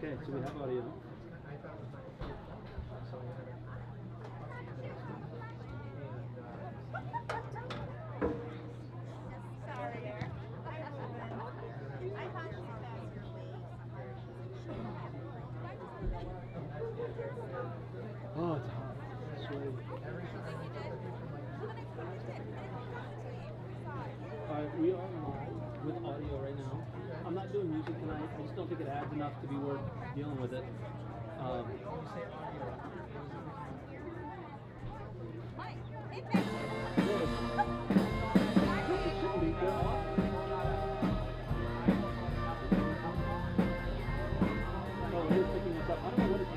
Okay, so we have audio. Oh, it's hot. It's sweaty. Alright, we are live with audio right now. I'm not doing music tonight. I just don't think it adds enough to be worth dealing with it. Oh, it is picking us up. I don't know what it's.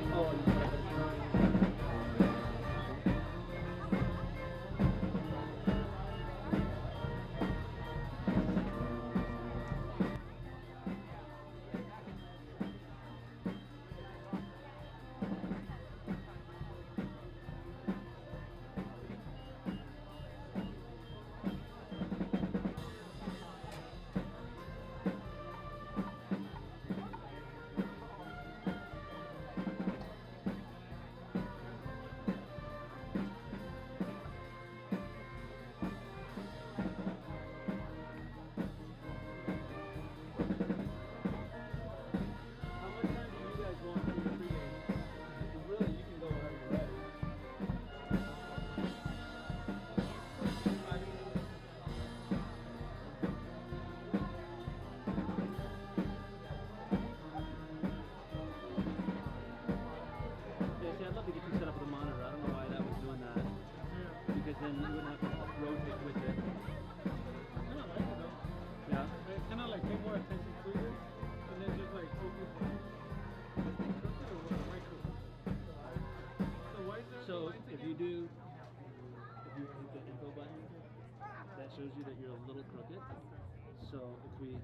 Then you wouldn't have to rotate with it. I kind of like it though. Yeah? I kind of like pay more attention to it and then just like focus on So if you hit the info button, that shows you that you're a little crooked. So if we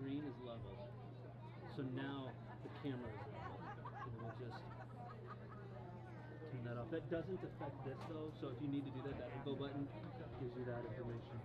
green is level. So now the camera is level. And we'll just turn that off. That doesn't affect this though, so if you need to do that, that info button gives you that information.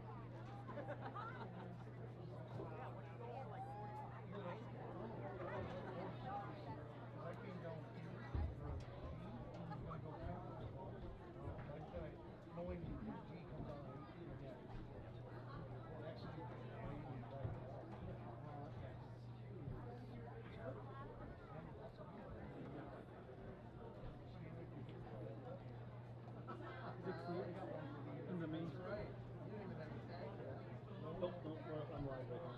in the main. Oh, I'm live right now.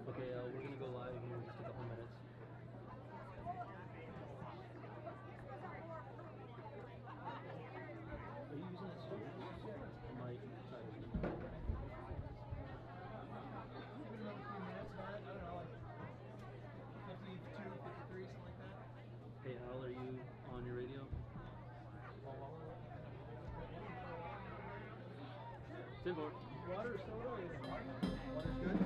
Okay, we're gonna go live here in just a couple minutes. Are you using that storage? I might try to use it. I don't know, like 52, 53, something like that. Hey Al, are you on your radio? Tim Ford. Water, soda, water's good.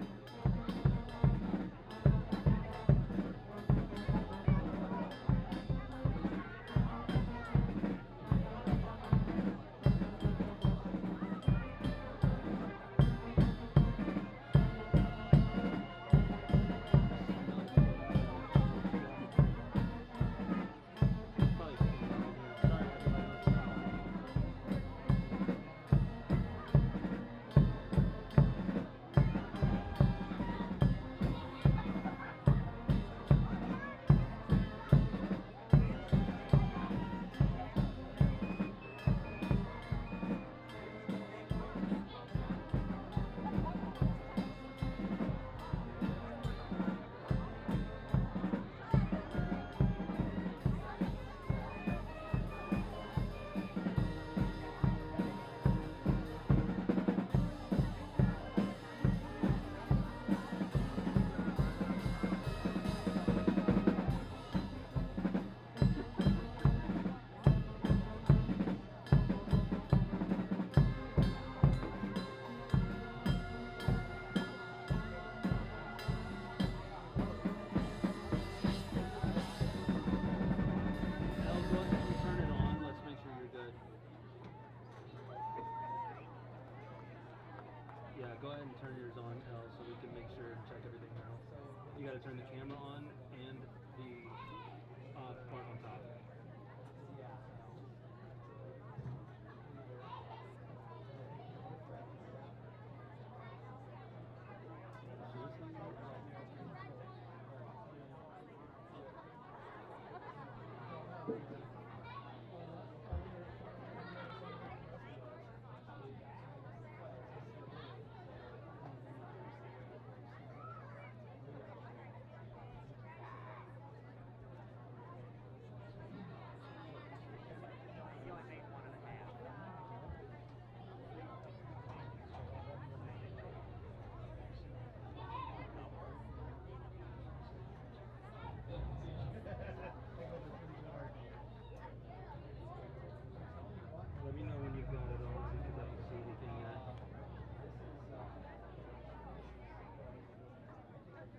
Let me know when you've got it all because I don't see anything yet.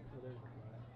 So there's the flag.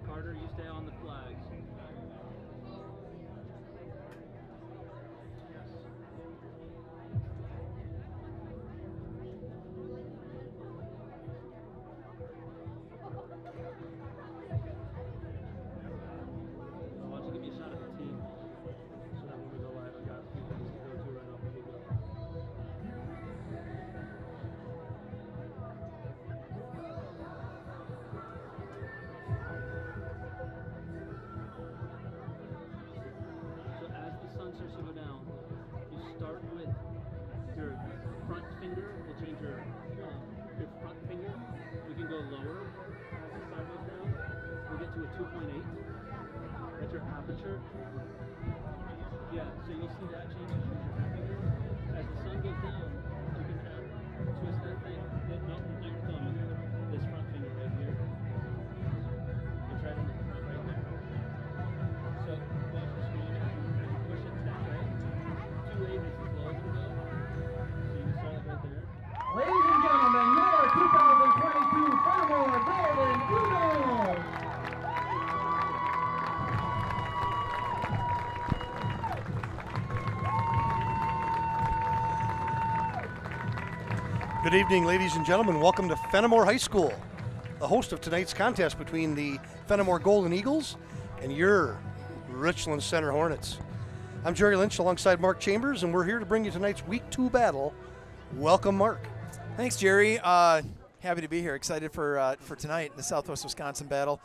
Carter, you stay on the flags. Why don't you give me a shot at the team so that when we go live, I got a few things to go to right off the get-go. So as the sun starts to go down, you start with your front finger. We'll change your front finger. We can go lower as the sun goes down. We'll get to a 2.8. That's your aperture. Yeah, so you'll see that change as your front finger. As the sun goes down, you can twist that thing. No, not your thumb. This front finger right here. It's right on the front right there. So watch the screen as you push it to that right. 2.8 is as low as it'll go. So you can start it right there. Ladies and gentlemen, your 2022 Fennimore Golden Eagles! Good evening, ladies and gentlemen. Welcome to Fennimore High School, the host of tonight's contest between the Fennimore Golden Eagles and your Richland Center Hornets. I'm Jerry Lynch alongside Mark Chambers, and we're here to bring you tonight's Week 2 battle. Welcome, Mark. Thanks, Jerry. Happy to be here. Excited for tonight, the Southwest Wisconsin battle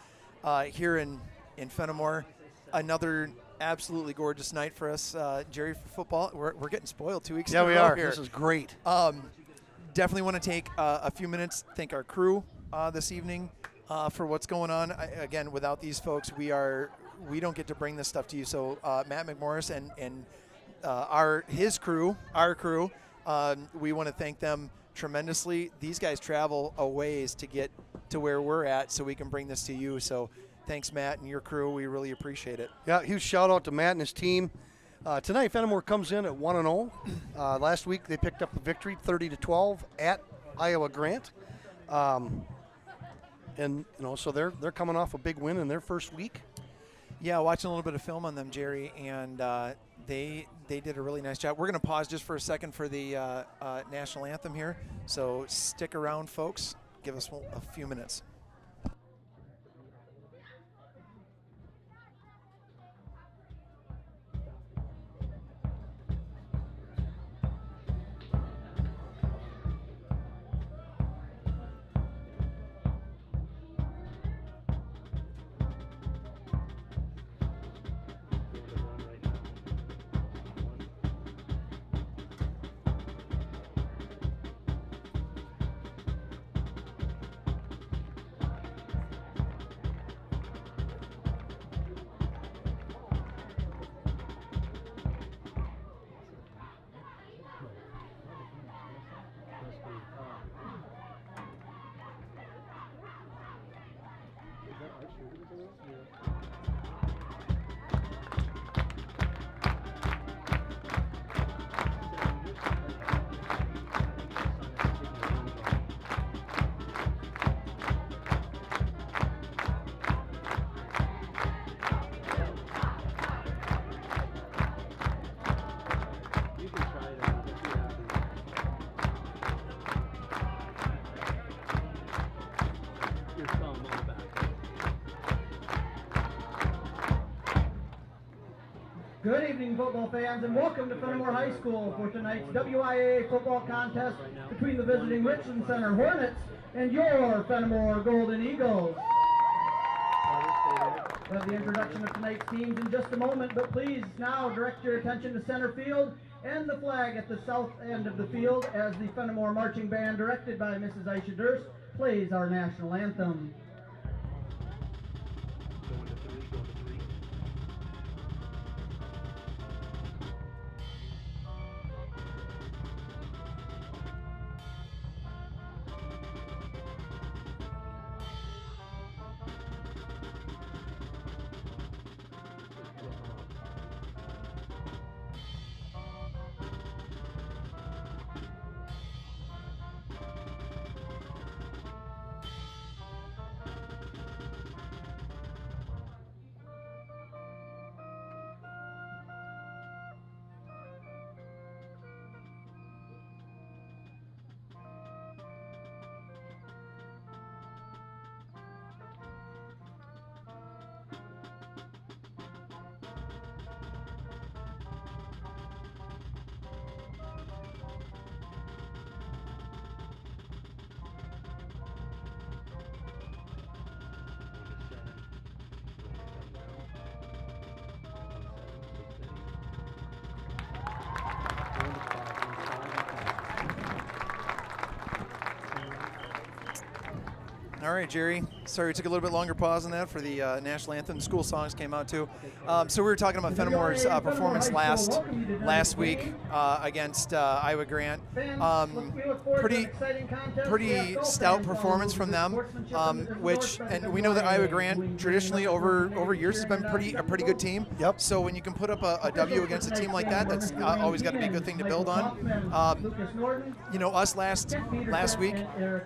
here in Fennimore. Another absolutely gorgeous night for us, Jerry, for football. We're getting spoiled 2 weeks in a row Yeah, we are. here. This is great. Definitely want to take a few minutes, thank our crew this evening for what's going on. Again, without these folks, we don't get to bring this stuff to you. So Matt McMorris and his crew, our crew, we want to thank them tremendously. These guys travel a ways to get to where we're at so we can bring this to you. So thanks, Matt, and your crew. We really appreciate it. Yeah, huge shout out to Matt and his team. Tonight, Fennimore comes in at 1-0. Last week, they picked up a victory, 30-12 at Iowa Grant, and so they're coming off a big win in their first week. Yeah, watching a little bit of film on them, Jerry, and they did a really nice job. We're going to pause just for a second for the national anthem here, so stick around, folks. Give us a few minutes. Good evening, football fans, and welcome to Fennimore High School for tonight's WIAA football contest between the visiting Richland Center Hornets and your Fennimore Golden Eagles. We'll have the introduction of tonight's teams in just a moment, but please now direct your attention to center field and the flag at the south end of the field as the Fennimore Marching Band, directed by Mrs. Aisha Durst, plays our national anthem. All right, Jerry. Sorry we took a little bit longer pause on that for the national anthem. The school songs came out too. So we were talking about Fennimore's performance last week against Iowa Grant. Pretty stout performance from them. And we know that Iowa Grant traditionally over years has been a pretty good team. Yep. So when you can put up a W against a team like that, that's always got to be a good thing to build on. Us last week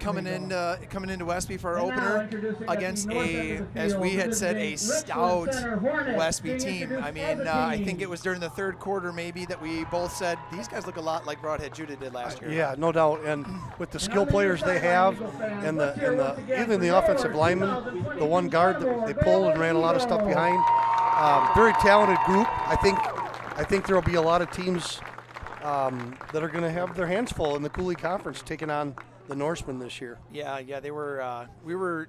coming into Westby for our opener against as we had said, a stout Westby team. I mean, I think it was during the third quarter maybe that we both said these guys look a lot like Broadhead Judah did last year. Yeah, no doubt. And with the skill players they have, and even the offensive lineman, the one guard that they pulled and ran a lot of stuff behind, very talented group. I think there will be a lot of teams that are going to have their hands full in the Cooley Conference taking on the Norsemen this year. Yeah, they were. We were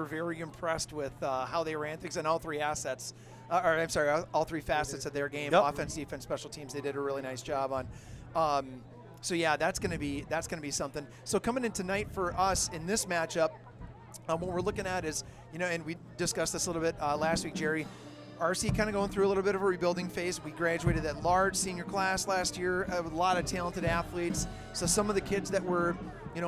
very impressed with how they ran things in all three assets. All three facets of their game: offense, defense, special teams. They did a really nice job on. So yeah, that's gonna be something. So coming in tonight for us in this matchup, what we're looking at is, and we discussed this a little bit last week, Jerry. RC kind of going through a little bit of a rebuilding phase. We graduated that large senior class last year with a lot of talented athletes. So some of the kids that were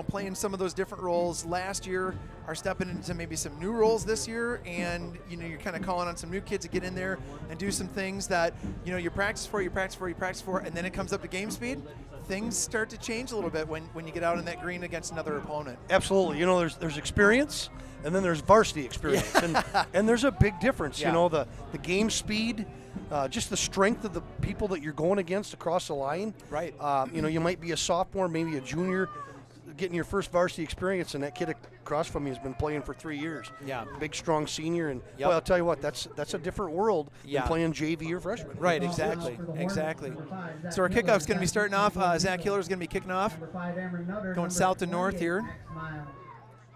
playing some of those different roles last year, are stepping into maybe some new roles this year, and you're kind of calling on some new kids to get in there and do some things that you practice for, and then it comes up to game speed. Things start to change a little bit when you get out in that green against another opponent. Absolutely. There's experience, and then there's varsity experience, and there's a big difference. Yeah. The game speed, just the strength of the people that you're going against across the line. Right. You might be a sophomore, maybe a junior, getting your first varsity experience, and that kid across from you has been playing for 3 years. Yeah. Big, strong senior, and Yep. I'll tell you what, that's a different world Yeah. than playing JV or freshman. Right, exactly. So our kickoff's going to be starting off. Zach Hiller's going to be kicking off. Going south to north here.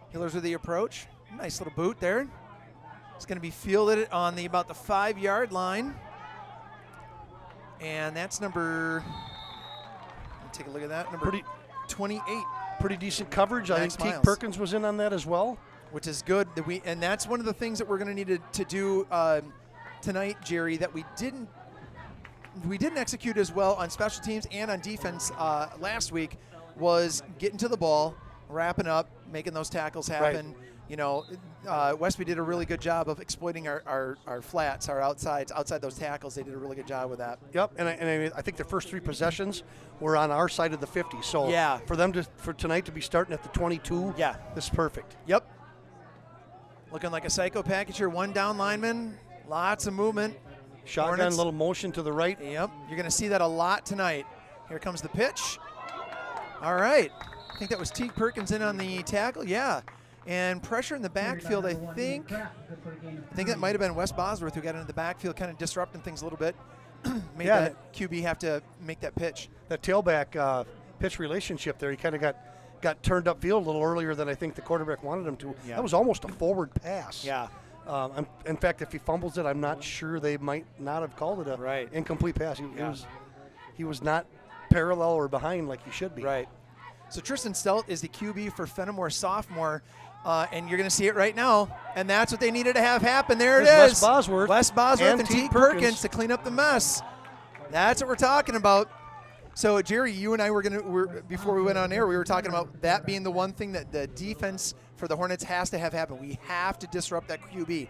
Hillers with the approach. Nice little boot there. It's going to be fielded on about the 5-yard line. And that's number, let me take a look at that, number 28. Pretty decent coverage. I Max think Teague Miles. Perkins was in on that as well. Which is good. And that's one of the things that we're going to need to do tonight, Jerry, that we didn't execute as well on special teams and on defense last week, was getting to the ball, wrapping up, making those tackles happen. Westby did a really good job of exploiting our flats, our outside those tackles. They did a really good job with that. Yep, and I think the first 3 possessions were on our side of the 50. So Yeah. for tonight to be starting at the 22, Yeah. this is perfect. Yep. Looking like a psycho package here. 1 down lineman, lots of movement. Shotgun, Hornets. little motion to the right. Yep, you're going to see that a lot tonight. Here comes the pitch. All right. I think that was Teague Perkins in on the tackle. Yeah. And pressure in the backfield, I think that might have been Wes Bosworth who got into the backfield, kind of disrupting things a little bit. Made that QB have to make that pitch. That tailback pitch relationship there, he kind of got turned upfield a little earlier than I think the quarterback wanted him to. Yeah. That was almost a forward pass. Yeah. In fact, if he fumbles it, I'm not sure they might not have called it a incomplete pass. He was not parallel or behind like he should be. Right. So Tristan Stelt is the QB for Fennimore sophomore. And you're going to see it right now. And that's what they needed to have happen. There it is. Wes Bosworth and Teague Perkins to clean up the mess. That's what we're talking about. So, Jerry, you and I before we went on air, we were talking about that being the one thing that the defense for the Hornets has to have happen. We have to disrupt that QB.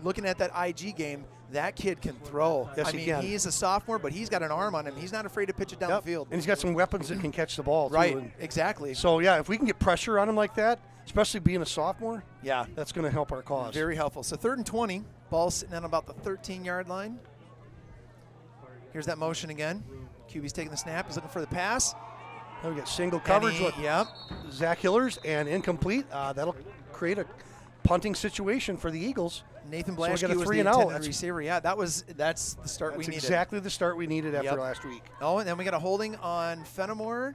Looking at that IG game, that kid can throw. Yes, he can. He's a sophomore, but he's got an arm on him. He's not afraid to pitch it down the field. And he's got some weapons that can catch the ball, too. Right, exactly. So, yeah, if we can get pressure on him like that, especially being a sophomore, yeah, that's going to help our cause. Very helpful. So 3rd and 20, ball sitting on about the 13-yard line. Here's that motion again. QB's taking the snap. He's looking for the pass. Now we got single coverage with Zach Hillers and incomplete. That'll create a punting situation for the Eagles. Nathan So we Blaschke got a was 3 the and out. intended receiver. Yeah, that's the start we needed. Exactly the start we needed after last week. Oh, and then we got a holding on Fennimore.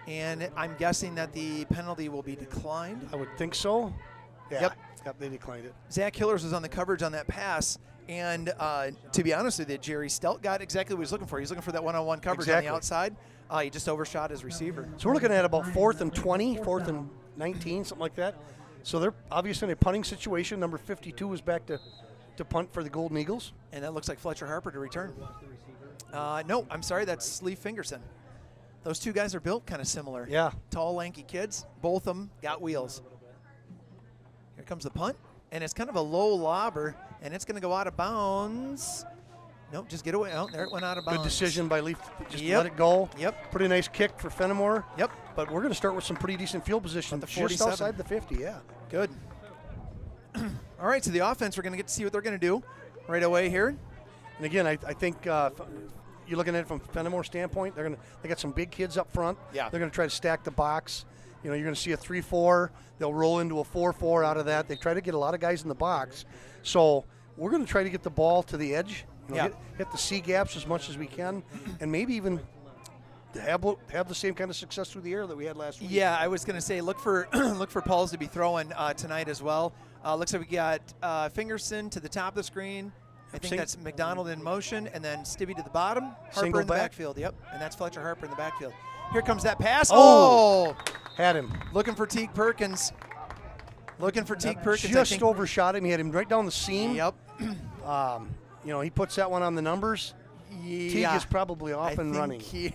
And I'm guessing that the penalty will be declined. I would think so. Yeah. Yep, they declined it. Zach Hillers was on the coverage on that pass. And to be honest with you, Jerry, Stelt got exactly what he was looking for. He's looking for that one-on-one coverage on the outside. He just overshot his receiver. So we're looking at about 4th and 20, 4th and 19, something like that. So they're obviously in a punting situation. Number 52 is back to punt for the Golden Eagles. And that looks like Fletcher Harper to return. No, I'm sorry, that's Lee Fingerson. Those two guys are built kind of similar. Yeah. Tall, lanky kids. Both of them got wheels. Here comes the punt. And it's kind of a low lobber. And it's going to go out of bounds. Nope, just get away. Oh, there it went out of bounds. Good decision by Leaf. Just let it go. Yep. Pretty nice kick for Fennimore. Yep. But we're going to start with some pretty decent field position. The just outside the 50, yeah. Good. All right, so the offense, we're going to get to see what they're going to do right away here. And again, I think you're looking at it from Fennimore's standpoint. They got some big kids up front. Yeah. They're going to try to stack the box. You're going to see a 3-4. They'll roll into a 4-4 out of that. They try to get a lot of guys in the box. So we're going to try to get the ball to the edge. Hit the C gaps as much as we can, and maybe even have the same kind of success through the air that we had last week. Yeah, I was going to say look for Pauls to be throwing tonight as well. Looks like we got Fingerson to the top of the screen. I think that's McDonald in motion, and then Stibby to the bottom. Harper Single in the back. backfield. Yep, and that's Fletcher Harper in the backfield. Here comes that pass. Oh! Had him. Looking for Teague Perkins. Just overshot him. He had him right down the seam. Yep. He puts that one on the numbers. Yeah. Teague is probably off and think running.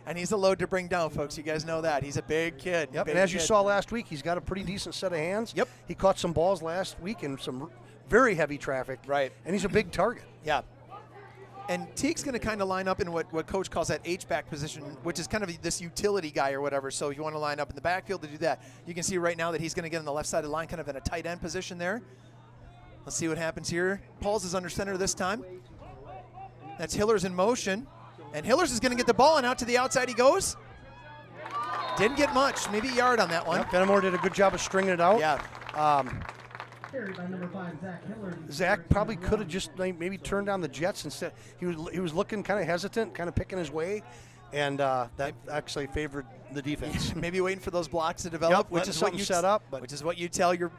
And he's a load to bring down, folks. You guys know that. He's a big kid. Yep, big and as you kid. saw last week, he's got a pretty decent set of hands. Yep. He caught some balls last week in some very heavy traffic. Right. And he's a big target. Yeah. And Teague's going to kind of line up in what Coach calls that H-back position, which is kind of this utility guy or whatever. So if you want to line up in the backfield to do that, you can see right now that he's going to get on the left side of the line, kind of in a tight end position there. Let's see what happens here. Pauls is under center this time. That's Hillers in motion. And Hillers is going to get the ball, and out to the outside he goes. Didn't get much, maybe a yard on that one. Yep, Fennimore did a good job of stringing it out. Yeah. Carried by number 5, Zach Hillard. Zach probably could have just maybe turned on the Jets instead. He was looking kind of hesitant, kind of picking his way, and that actually favored the defense. Maybe waiting for those blocks to develop, Yep, which is what you set up. But which is what you tell your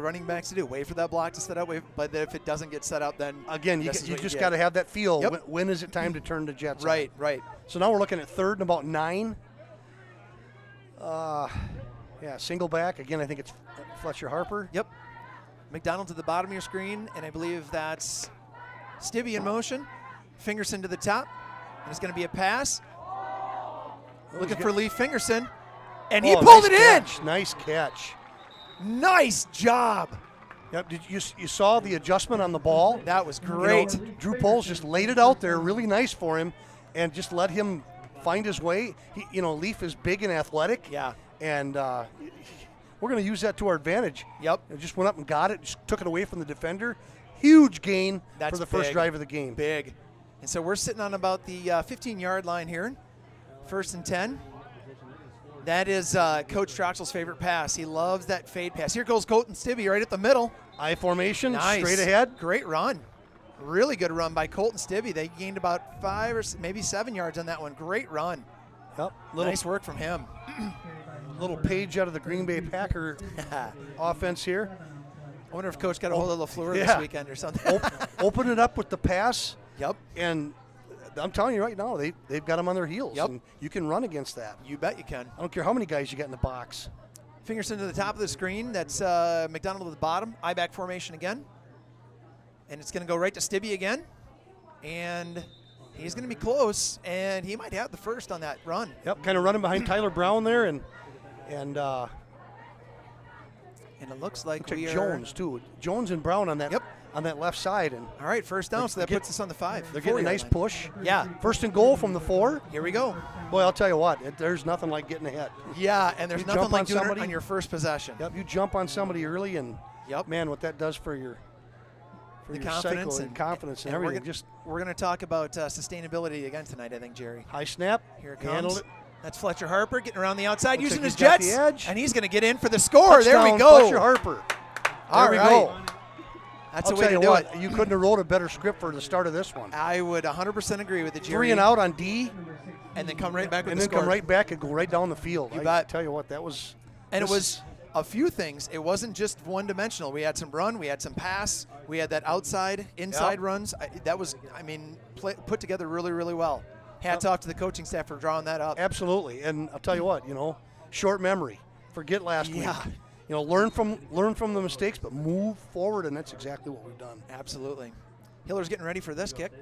running backs to do. Wait for that block to set up. But if it doesn't get set up, then again, you this is what just get. got to have that feel. Yep. When is it time to turn the Jets? Right, on? right. So now we're looking at 3rd and about 9. Yeah, single back. Again, I think it's Fletcher Harper. Yep. McDonald's at the bottom of your screen, and I believe that's Stibbe in motion. Fingerson to the top, and it's going to be a pass. Looking for Lee Fingerson, and he pulled it in. Nice catch. Nice job. Yep. Did you saw the adjustment on the ball? That was great. You know, Drew Poles just laid it out there, really nice for him, and just let him find his way. Leaf is big and athletic. Yeah. And we're going to use that to our advantage. Yep. It just went up and got it, just took it away from the defender. Huge gain That's for the first big. drive of the game. Big. And so we're sitting on about the 15-yard line here. 1st and 10. That is Coach Troxel's favorite pass. He loves that fade pass. Here goes Colton Stibbe right at the middle. I formation, Nice. straight ahead. Great run. Really good run by Colton Stibbe. They gained about 5 or maybe 7 yards on that one. Great run. Yep. Nice work from him. Little page out of the Green Bay Packer offense here. I wonder if Coach got a hold of LaFleur this Yeah. weekend or something. Open it up with the pass. Yep. And I'm telling you right now, they've got them on their heels. Yep. And you can run against that. You bet you can. I don't care how many guys you got in the box. Fingerson to the top of the screen. That's McDonald at the bottom. I-back formation again. And it's going to go right to Stibbe again. And he's going to be close. And he might have the first on that run. Yep, kind of running behind Tyler Brown there. And it looks like we are. Jones, too. Jones and Brown on that Yep. on that left side. And All right, first down. So that puts us on the 5. they're getting a nice 4-yard line. push. Yeah. 1st and goal from the 4. Here we go. Boy, I'll tell you what, there's nothing like getting ahead. Yeah, and there's You nothing jump like on doing somebody. it on your first possession. Yep, you jump on somebody early, and Yep. man, what that does for your The your confidence psycho and confidence and everything. We're gonna talk about sustainability again tonight, I think, Jerry. High snap. Here it he comes. handled it. That's Fletcher Harper getting around the outside, Looks using like his he's got jets, the edge. and he's going to get in for the score. There we Touchdown, go. Fletcher Harper. All There we right. go. That's I'll the way tell you to do what, it. you couldn't have wrote a better script for the start of this one. I would 100% agree with it, Jerry. 3 and out on D, and then come right back with and the then score. come right back and go right down the field. You I bet. tell you what, that was. And it this was is- a few things. It wasn't just one-dimensional. We had some run, we had some pass, we had that outside, inside Yep. runs. Put together really, really well. Hats off to the coaching staff for drawing that up. Absolutely, and I'll tell you what, short memory. Forget last week. Yeah. Learn from the mistakes, but move forward, and that's exactly what we've done. Absolutely. Hiller's getting ready for this kick.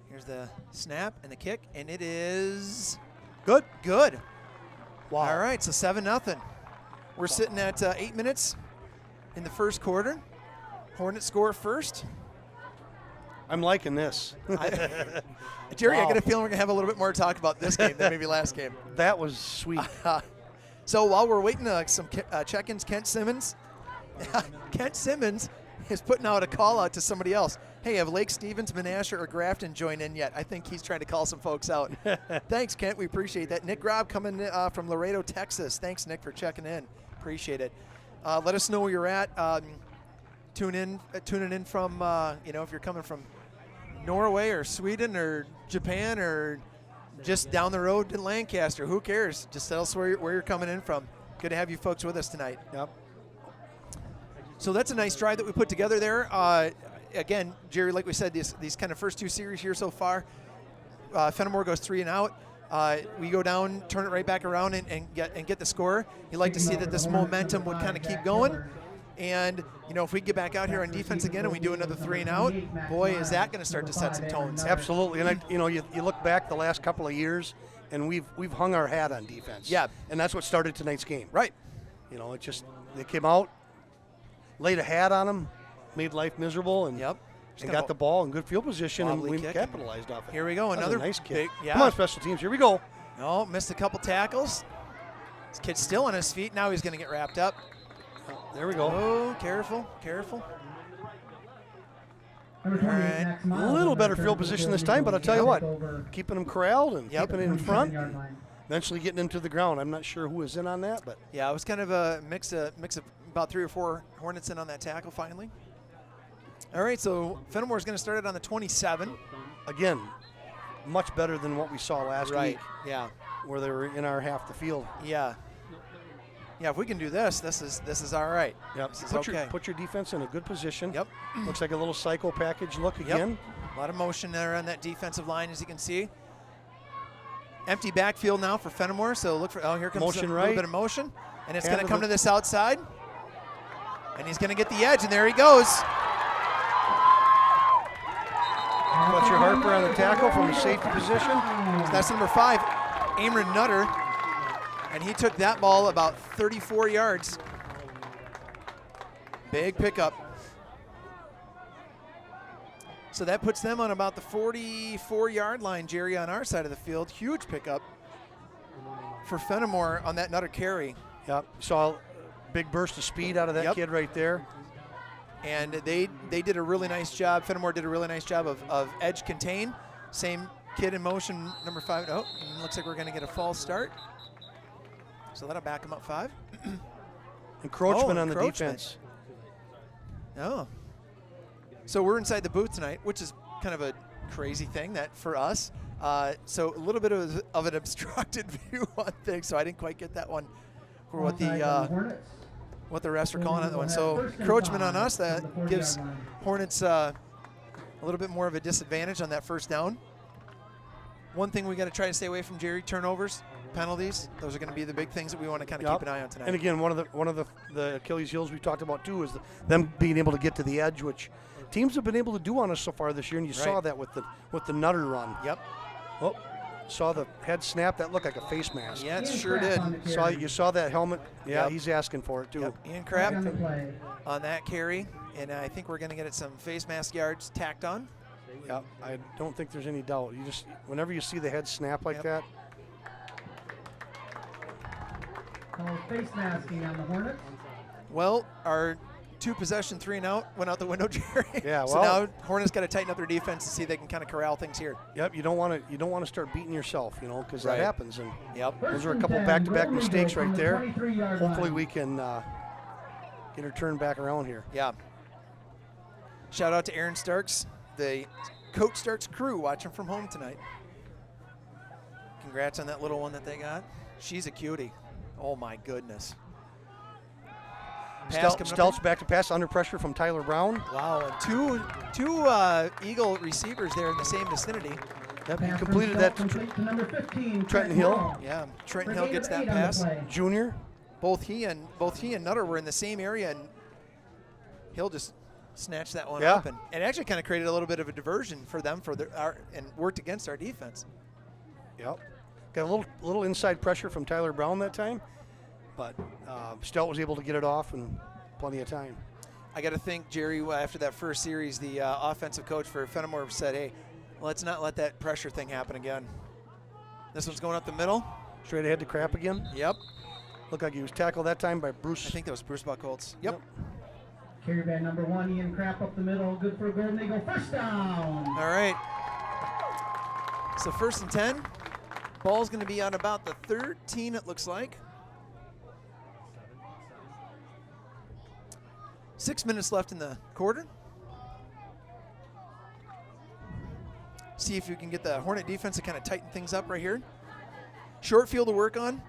Here's the snap and the kick, and it is Good. good. Wow. All right, so 7-0. We're sitting at 8 minutes in the first quarter. Hornets score first. I'm liking this. Jerry, I Wow. got a feeling we're going to have a little bit more to talk about this game than maybe last game. That was sweet. So while we're waiting some check-ins, Kent Simmons is putting out a call out to somebody else. Hey, have Lake Stevens, Menasha, or Grafton joined in yet? I think he's trying to call some folks out. Thanks, Kent. We appreciate that. Nick Grob coming from Laredo, Texas. Thanks, Nick, for checking in. Appreciate it. Let us know where you're at. Tuning in from, if you're coming from Norway or Sweden or Japan or just down the road to Lancaster. Who cares? Just tell us where you're coming in from. Good to have you folks with us tonight. Yep. So that's a nice drive that we put together there. Again, Jerry, like we said, these kind of first two series here so far, Fennimore goes 3 and out. We go down, turn it right back around, and get the score. You like to see that this momentum would kind of keep going. And, you know, if we get back out here on defense again and we do another 3 and out, boy, is that going to start to set some tones. Absolutely. And, you look back the last couple of years, and we've hung our hat on defense. Yeah. And that's what started tonight's game. Right. You know, they came out, laid a hat on them, made life miserable, and got the ball in good field position, and we capitalized off it. Here we go, another nice kick. Yeah. Come on, special teams. Here we go. No, missed a couple tackles. This kid's still on his feet. Now he's going to get wrapped up. There we go. Oh, careful, careful. A little better field position this time, but I'll tell you what, keeping them corralled and keeping it in front, and eventually getting into the ground. I'm not sure who was in on that, but yeah, it was kind of a mix of about 3 or 4 Hornets in on that tackle finally. All right, so Fennimore's going to start it on the 27. Again, much better than what we saw last week. Yeah, where they were in our half the field. Yeah. Yeah, if we can do this, this is all right. Yep. This is Put your defense in a good position. Yep. Looks like a little psycho package look again. Yep. A lot of motion there on that defensive line, as you can see. Empty backfield now for Fennimore, so look for, here comes motion a right. little bit of motion. And it's going to come to this outside. And he's going to get the edge, and there he goes. Fletcher Harper on the tackle from a safety position. So that's number 5, Amron Nutter. And he took that ball about 34 yards. Big pickup. So that puts them on about the 44-yard line, Jerry, on our side of the field. Huge pickup for Fennimore on that Nutter carry. Yep. Saw a big burst of speed out of that kid right there. And they did a really nice job. Fennimore did a really nice job of edge contain. Same kid in motion, number 5. Oh, looks like we're going to get a false start. So that'll back him up 5. Encroachment on the defense. Oh. So we're inside the booth tonight, which is kind of a crazy thing that for us. So a little bit of an obstructed view on things. So I didn't quite get that one for what the refs are calling on that one. So encroachment on us, that gives Hornets a little bit more of a disadvantage on that first down. One thing we got to try to stay away from, Jerry, turnovers, penalties. Those are going to be the big things that we want to kind of keep an eye on tonight. And again, one of the Achilles heels we talked about too is them being able to get to the edge, which teams have been able to do on us so far this year, and you saw that with the Nutter run. Yep. Oh, saw the head snap. That looked like a face mask. Yeah, it sure did. You saw that helmet. Yeah, he's asking for it too. Yep. Ian Crabb on that carry, and I think we're going to get some face mask yards tacked on. Yeah, I don't think there's any doubt. You just, whenever you see the head snap like that. Face masking on the Hornets. Well, our 2 possession 3 and out went out the window, Jerry. Yeah, well. So now Hornets got to tighten up their defense and see if they can kind of corral things here. Yep, you don't want to start beating yourself, because that happens. And yep. Those are a couple back-to-back mistakes right there. Hopefully we can get her turned back around here. Yeah. Shout out to Aaron Starks, the Coach Starks crew watching from home tonight. Congrats on that little one that they got. She's a cutie. Oh my goodness. Stelz back to pass under pressure from Tyler Brown. Wow, and two Eagle receivers there in the same vicinity. Yep, he completed that to number 15, Trenton Hill. Yeah, Trenton Hill gets that pass. Junior. Both he and Nutter were in the same area, and Hill just snatched that one up, and it actually kind of created a little bit of a diversion for them and worked against our defense. Yep. Got a little inside pressure from Tyler Brown that time, but Stelz was able to get it off in plenty of time. I got to think, Jerry, after that first series, the offensive coach for Fennimore said, hey, let's not let that pressure thing happen again. This one's going up the middle. Straight ahead to Crap again. Yep. Looked like he was tackled that time by Bruce. I think that was Bruce Buckholz. Yep. Carry by number 1, Ian Crapp up the middle. Good for a Golden Eagle. First down. All right. So 1st and 10. Ball's going to be on about the 13, it looks like. 6 minutes left in the quarter. See if you can get the Hornet defense to kind of tighten things up right here. Short field to work on.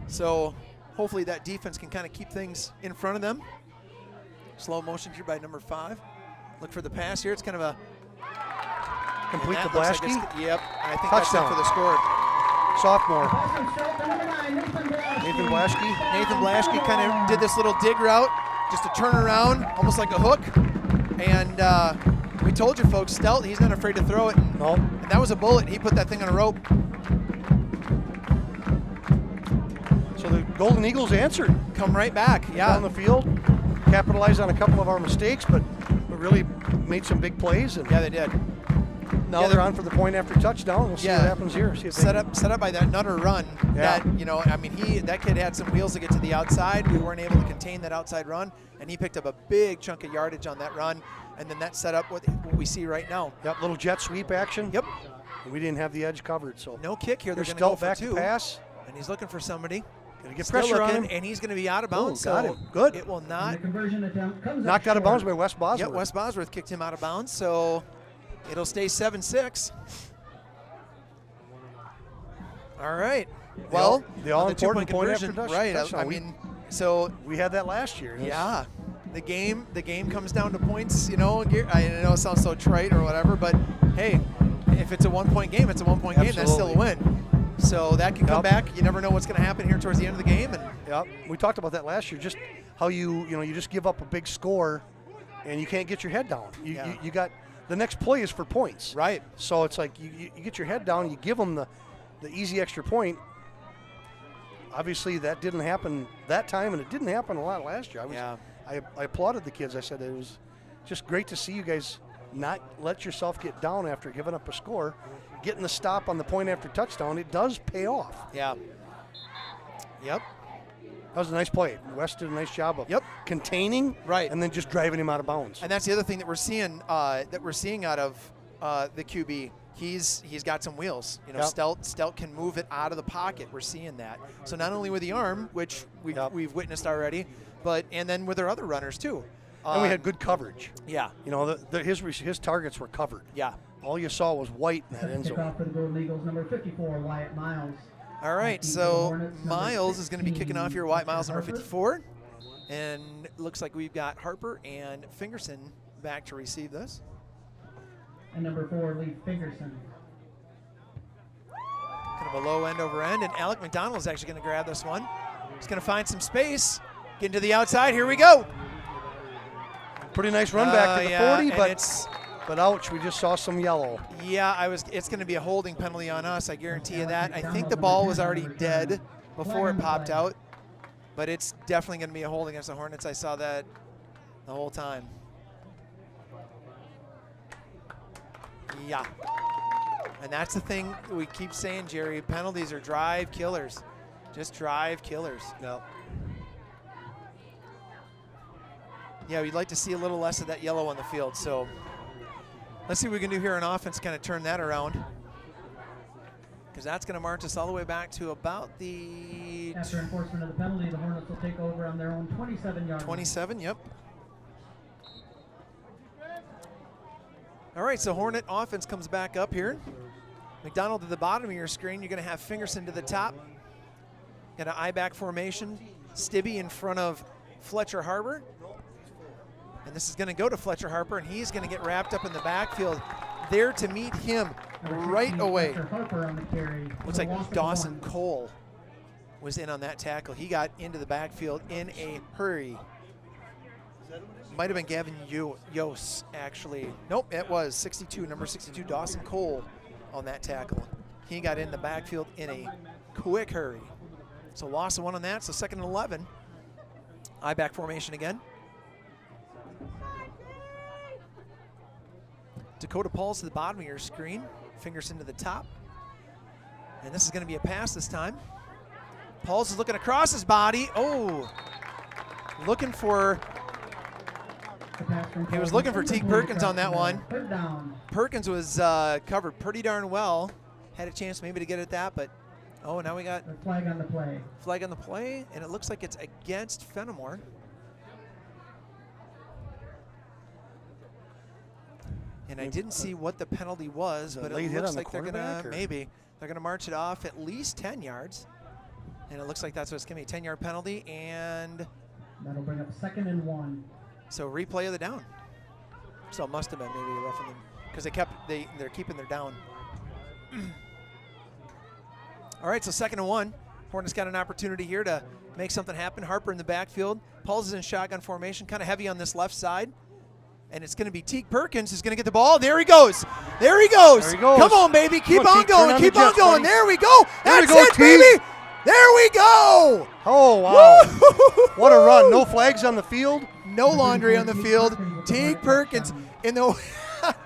So hopefully that defense can kind of keep things in front of them. Slow motion here by number 5. Look for the pass here. It's kind of a complete to Blaschke. Like yep, I think touchdown. That's it for the score. Sophomore. Nathan Blaschke. Nathan Blaschke kind of did this little dig route just a turnaround, almost like a hook. And we told you folks, Stelt, he's not afraid to throw it. No. And that was a bullet. He put that thing on a rope. So the Golden Eagles answered. Come right back, yeah. Down the field, capitalized on a couple of our mistakes, but really made some big plays. And Yeah, they did. now Yeah, they're on for the point after touchdown. We'll see what happens here. See if they Set up by that Nutter run. Yeah. That, you know, I mean, that kid had some wheels to get to the outside. We weren't able to contain that outside run, and he picked up a big chunk of yardage on that run, and then that set up what we see right now. Yep, little jet sweep action. Yep. We didn't have the edge covered, so No kick here. They're There's going to go Stelt for back 2. to pass. And he's looking for somebody. Gonna get Still pressure on looking, him. and he's going to be out of bounds. got so him. Good. It will And not. the conversion attempt comes up Knocked out of short. bounds by Wes Bosworth. Yep, Wes Bosworth kicked him out of bounds, so it'll stay 7-6. All right. Well, the on all-important two-point point after conversion, touchdown. right? I mean, so We had that last year. yeah, the game comes down to points. You know, I know it sounds so trite or whatever, but hey, if it's a 1-point game, it's a 1-point game. That's still a win. So that can come Yep. back. You never know what's going to happen here towards the end of the game. And Yep. We talked about that last year. Just how you just give up a big score, and you can't get your head down. You got the next play is for points. right, So it's like you get your head down, you give them the easy extra point. Obviously, that didn't happen that time, and it didn't happen a lot last year. I applauded the kids. I said it was just great to see you guys not let yourself get down after giving up a score. Getting the stop on the point after touchdown, it does pay off. yeah, yep. That was a nice play. West did a nice job of containing, Right. and then just driving him out of bounds. And that's the other thing that we're seeing out of the QB. He's got some wheels. You know, Yep. Stelt can move it out of the pocket. We're seeing that. So not only with the arm, which we've witnessed already, and then with our other runners too. And we had good coverage. Yeah. You know, his targets were covered. Yeah. All you saw was white in that end zone. Kickoff for the Golden Eagles, number 54, Wyatt Miles. All right, so Miles is going to be kicking off here. Wyatt Miles, number 54. And it looks like we've got Harper and Fingerson back to receive this. And number 4, Lee Fingerson. Kind of a low end over end, and Alec McDonald is actually going to grab this one. He's going to find some space, get into the outside. Here we go. Pretty nice run back to the 40, and but ouch, we just saw some yellow. Yeah, it's going to be a holding penalty on us. I guarantee you that. I think the ball was already dead before it popped out, but it's definitely going to be a holding against the Hornets. I saw that the whole time. Yeah. And that's the thing we keep saying, Jerry. Penalties are drive killers. Just drive killers. No. Yeah, we'd like to see a little less of that yellow on the field. So let's see what we can do here on offense, kind of turn that around. Because that's going to march us all the way back to about the After enforcement of the penalty, the Hornets will take over on their own 27-yard 27, yep. All right, so Hornet offense comes back up here. McDonald at the bottom of your screen. You're going to have Fingerson to the top. Got an I-back formation. Stibbe in front of Fletcher Harbor. And this is going to go to Fletcher Harper, and he's going to get wrapped up in the backfield there to meet him right away. Harper on the carry. Looks like Dawson Cole was in on that tackle. He got into the backfield in a hurry. Might have been Gavin Yos, actually. Nope, it was 62, number 62, Dawson Cole on that tackle. He got in the backfield in a quick hurry. So loss of 1 on that, so 2nd and 11. I-back formation again. Dakota Paul's to the bottom of your screen. Fingerson to the top. And this is going to be a pass this time. Pauls is looking across his body. Oh, looking for... He was looking for Teague Perkins on that one. Perkins was covered pretty darn well. Had a chance maybe to get at that, but now we got a flag on the play. Flag on the play, and it looks like it's against Fennimore. And I didn't see what the penalty was, but it looks like they're gonna march it off at least 10 yards. And it looks like that's what it's gonna be, 10-yard penalty, and that'll bring up 2nd and 1. So replay of the down. So it must have been maybe roughing them because they're keeping their down. All right, so 2nd and 1. Hornets got an opportunity here to make something happen. Harper in the backfield. Pauls is in shotgun formation, kind of heavy on this left side. And it's going to be Teague Perkins who's going to get the ball. There he goes. There he goes. There he goes. Come on, baby. Keep on Teague, turn going. on Keep the on jets, going. buddy. There we go. There we That's go, it, Teague. baby. There we go. Oh, wow. Woo! What a run. No flags on the field. No laundry on the field. Teague Perkins in the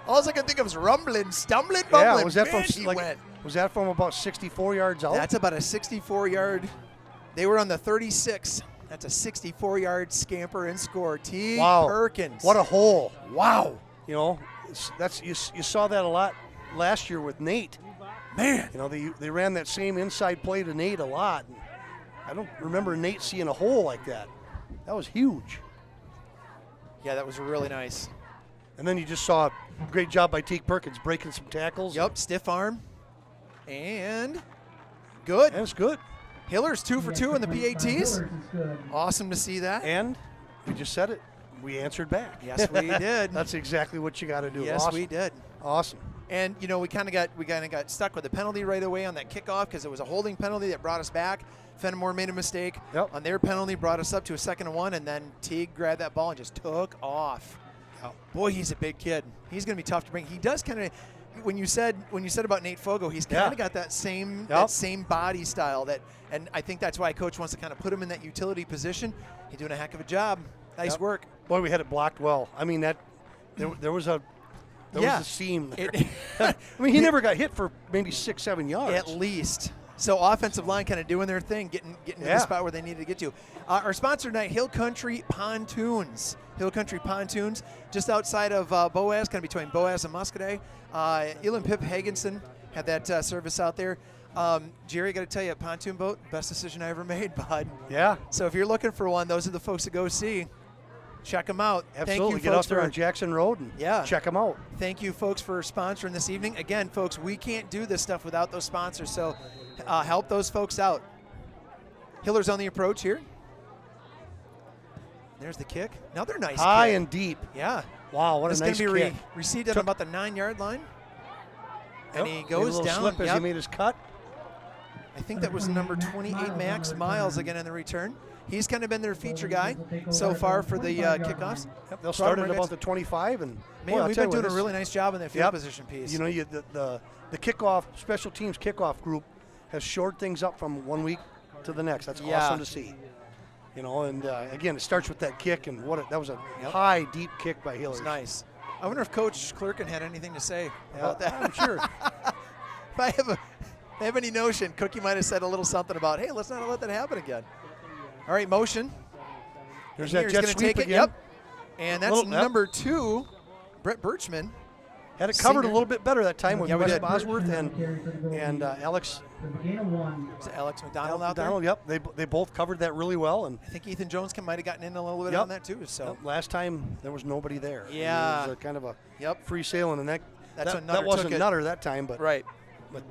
all I can think of is rumbling, stumbling, bumbling. Yeah, was that Man, from he like went. was that from about 64 yards out? That's about a 64-yard. They were on the 36. That's a 64-yard scamper and score. Teague Wow. Perkins. What a hole. wow. You know, that's you saw that a lot last year with Nate. Man. You know, they ran that same inside play to Nate a lot. And I don't remember Nate seeing a hole like that. That was huge. Yeah, that was really nice. And then you just saw a great job by Teague Perkins breaking some tackles. Yep, stiff arm. And good. And it's good. Hiller's 2 for 2 in the PATs. Hillers is good. Awesome to see that. And we just said it. We answered back. Yes, we did. That's exactly what you got to do. Yes, Awesome. we did. Awesome. And you know, we kind of got stuck with a penalty right away on that kickoff because it was a holding penalty that brought us back. Fennimore made a mistake Yep. on their penalty, brought us up to a 2nd and 1, and then Teague grabbed that ball and just took off. Boy, he's a big kid. He's going to be tough to bring. He does kind of. When you said about Nate Fogo, he's kind of got that same body style and I think that's why Coach wants to kind of put him in that utility position. He's doing a heck of a job. Nice work. Boy, we had it blocked well. I mean, that there was a seam there. I mean, he never got hit for maybe 6-7 yards. At least. So offensive line kind of doing their thing, getting to the spot where they needed to get to. Our sponsor tonight, Hill Country Pontoons. Hill Country Pontoons, just outside of Boaz, kind of between Boaz and Muscadet. Elin Pip Hagenson had that service out there. Jerry, I got to tell you, pontoon boat, best decision I ever made, bud. Yeah. So if you're looking for one, those are the folks to go see. Check them out. Absolutely. Thank you, Get out folks, there for on Jackson Road and check them out. Thank you, folks, for sponsoring this evening. Again, folks, we can't do this stuff without those sponsors, so help those folks out. Hiller's on the approach here. There's the kick. Another nice High kick. and deep. Yeah. Wow, what It's a nice going to be kick. received at about the 9-yard line. And he Made a goes little down. slip as Yep. he made his cut. I think that was number 28, Max Miles, again in the return. He's kind of been their feature guy so far for the kickoffs. Yep, they'll start at about the 25. And man, boy, I'll we've tell been you what, doing a really nice job in that field position piece. You know, the kickoff, special teams kickoff group has shored things up from one week to the next. That's awesome to see. You know, and again, it starts with that kick, and that was a high, deep kick by Hillary. It's nice. I wonder if Coach Clerkin had anything to say about that. I'm sure. If I have any notion, Cookie might have said a little something about, hey, let's not let that happen again. All right, motion. There's And that he's jet gonna sweep take again. It. Yep. And that's number 2, Brett Birchman. Had it covered Senior. a little bit better that time with we Wes did. Bosworth and Alex Is it Alex McDonald out there? Yep, they both covered that really well. And I think Ethan Jones might have gotten in a little bit on that too. So last time there was nobody there. Yeah. It was a kind of a free sailing, and that when wasn't took it. Nutter that time, but but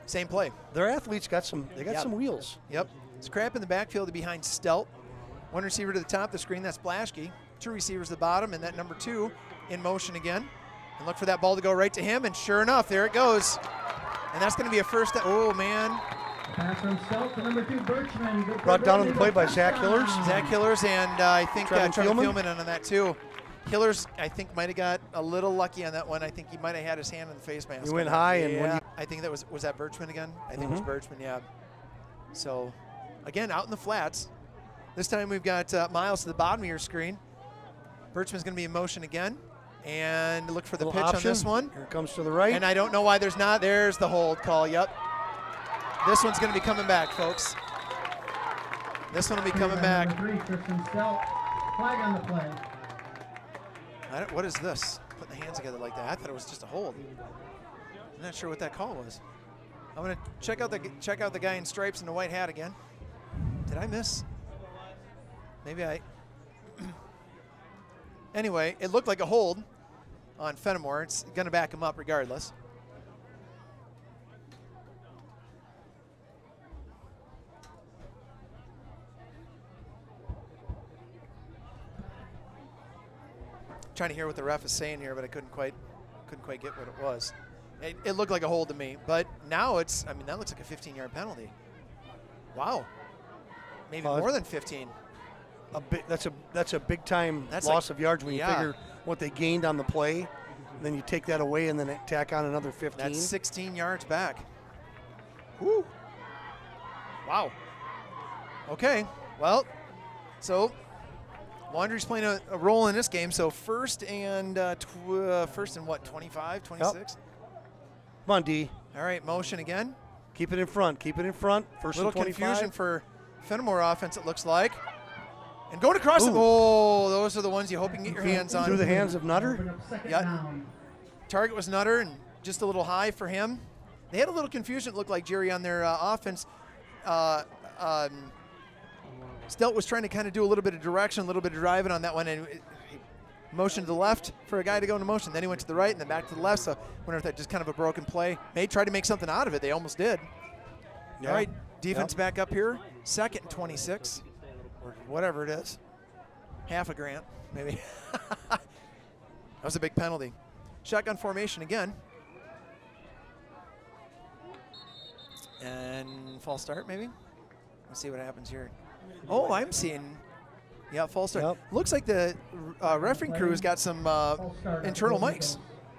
same play. Their athletes got some wheels. Yep. It's crap in the backfield behind Stelt. One receiver to the top of the screen, that's Blaschke. 2 receivers at the bottom, and that number 2 in motion again. And look for that ball to go right to him, and sure enough, there it goes. And that's going to be a first. Oh, man. Pass from Stelt to number 2, Birchman. Brought down on the play by Zach Hillers. Zach Hillers, and I think Trevin Trevin Thielman. Thielman on that too. Hillers, I think, might have got a little lucky on that one. I think he might have had his hand in the face mask. He went high, and when I think that was that Birchman again? I think it was Birchman, yeah. So, again, out in the flats. This time we've got Miles to the bottom of your screen. Birchman's going to be in motion again. And look for the pitch on this one. Here it comes to the right. And I don't know why there's not. There's the hold call, yep. This one's going to be coming back, folks. This one will be coming back. Number 3, Tristan Stelt. Flag on the play. What is this? Putting the hands together like that. I thought it was just a hold. I'm not sure what that call was. I'm going to check out the guy in stripes and the white hat again. Did I miss? Maybe I. Anyway, it looked like a hold on Fennimore. It's going to back him up regardless. Trying to hear what the ref is saying here, but I couldn't quite get what it was. It looked like a hold to me, but now that looks like a 15-yard penalty. Wow. Maybe more than 15. that's a big time That's loss like- of yards when you yeah. figure what they gained on the play. Then you take that away and then tack on another 15. That's 16 yards back. Woo. Wow. Okay. Well, so Laundry's playing a role in this game. So first and what, 25, 26? Come on, D. All right, motion again. Keep it in front. Keep it in front. First Little and 25. confusion for Fennimore offense, it looks like. And going across the, Ooh. oh, those are the ones you hope you can get your hands on. Through the hands of Open Nutter. up second Yeah. down. Target was Nutter, and just a little high for him. They had a little confusion, it looked like, Jerry, on their offense. Stelt was trying to kind of do a little bit of direction, a little bit of driving on that one, and he motioned to the left for a guy to go into motion. Then he went to the right and then back to the left, so I wonder if that just kind of a broken play. May try to make something out of it. They almost did. Yeah. All right, defense back up here. Second and 26, or whatever it is. Half a grant, maybe. That was a big penalty. Shotgun formation again. And false start, maybe? Let's see what happens here. Oh, I'm seeing, yeah, false start. Yep. Looks like the refereeing crew has got some False start. internal mics.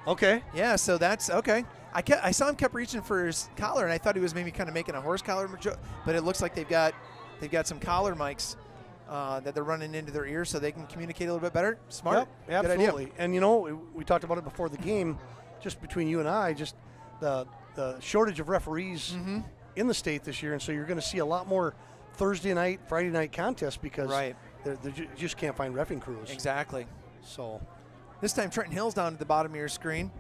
Okay. Yeah, so that's okay. I saw him kept reaching for his collar, and I thought he was maybe kind of making a horse collar joke, but it looks like they've got some collar mics that they're running into their ears so they can communicate a little bit better. Smart. Yep, Good absolutely. idea. And you know, we talked about it before the game, just between you and I, just the shortage of referees Mm-hmm. in the state this year, and so you're going to see a lot more Thursday night, Friday night contests because Right. you just can't find reffing crews. Exactly. So This time Trenton Hill's down at the bottom of your screen.